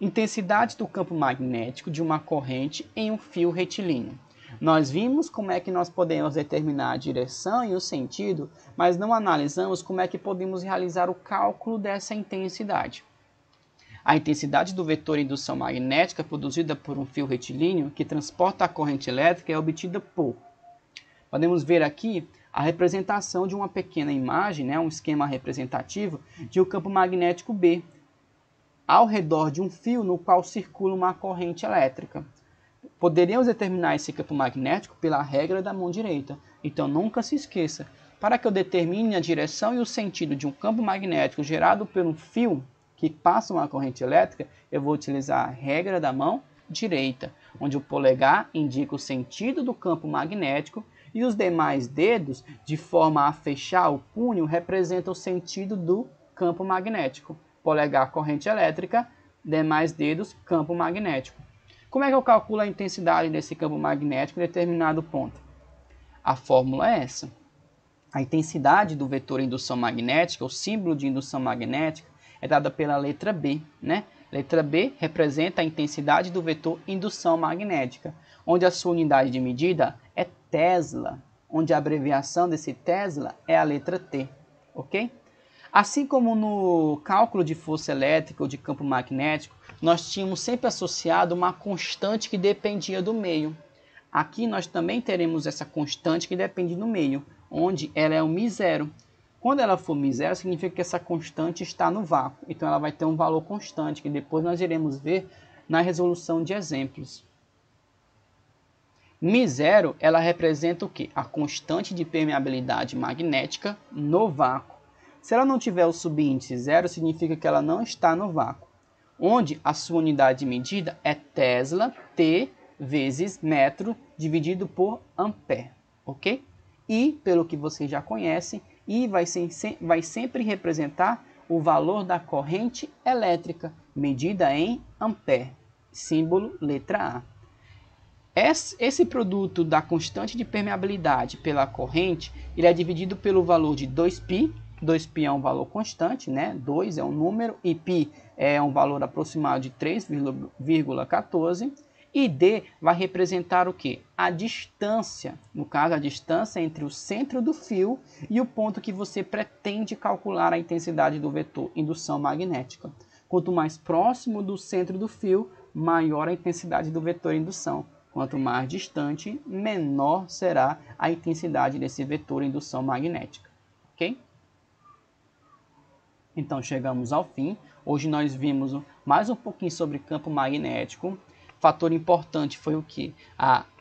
Intensidade do campo magnético de uma corrente em um fio retilíneo. Nós vimos como é que nós podemos determinar a direção e o sentido, mas não analisamos como é que podemos realizar o cálculo dessa intensidade. A intensidade do vetor de indução magnética produzida por um fio retilíneo que transporta a corrente elétrica é obtida por... Podemos ver aqui a representação de uma pequena imagem, um esquema representativo de um campo magnético B, ao redor de um fio no qual circula uma corrente elétrica. Poderíamos determinar esse campo magnético pela regra da mão direita. Então nunca se esqueça, para que eu determine a direção e o sentido de um campo magnético gerado por um fio que passa uma corrente elétrica, eu vou utilizar a regra da mão direita, onde o polegar indica o sentido do campo magnético e os demais dedos, de forma a fechar o punho, representam o sentido do campo magnético. Polegar, corrente elétrica, demais dedos, campo magnético. Como é que eu calculo a intensidade desse campo magnético em determinado ponto? A fórmula é essa. A intensidade do vetor indução magnética, o símbolo de indução magnética, é dada pela letra B, Letra B representa a intensidade do vetor indução magnética, onde a sua unidade de medida é Tesla, onde a abreviação desse Tesla é a letra T, ok? Assim como no cálculo de força elétrica ou de campo magnético, nós tínhamos sempre associado uma constante que dependia do meio. Aqui nós também teremos essa constante que depende do meio, onde ela é o μ0. Quando ela for μ0, significa que essa constante está no vácuo. Então ela vai ter um valor constante, que depois nós iremos ver na resolução de exemplos. μ0, ela representa o quê? A constante de permeabilidade magnética no vácuo. Se ela não tiver o subíndice 0, significa que ela não está no vácuo, onde a sua unidade de medida é Tesla, T vezes metro, dividido por ampere, ok? E, pelo que vocês já conhecem, I vai sempre representar o valor da corrente elétrica, medida em ampere, símbolo letra A. Esse produto da constante de permeabilidade pela corrente, ele é dividido pelo valor de 2π, 2π é um valor constante, 2 é um número, e π é um valor aproximado de 3,14, e D vai representar o quê? A distância, no caso a distância entre o centro do fio e o ponto que você pretende calcular a intensidade do vetor indução magnética. Quanto mais próximo do centro do fio, maior a intensidade do vetor indução. Quanto mais distante, menor será a intensidade desse vetor indução magnética, ok? Então chegamos ao fim. Hoje nós vimos mais um pouquinho sobre campo magnético. Fator importante foi o que?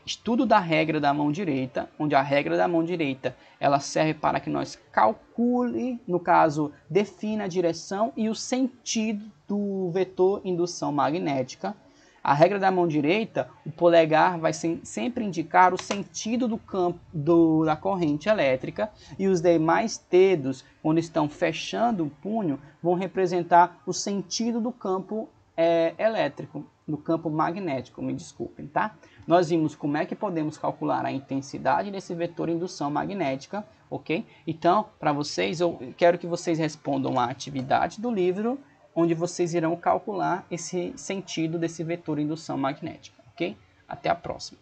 Estudo da regra da mão direita, onde a regra da mão direita ela serve para que nós calcule, no caso, defina a direção e o sentido do vetor indução magnética. A regra da mão direita, o polegar vai sempre indicar o sentido do campo da corrente elétrica e os demais dedos, quando estão fechando o punho, vão representar o sentido do campo elétrico, do campo magnético, me desculpem, tá? Nós vimos como é que podemos calcular a intensidade desse vetor indução magnética, ok? Então, para vocês, eu quero que vocês respondam a atividade do livro, onde vocês irão calcular esse sentido desse vetor indução magnética, ok? Até a próxima.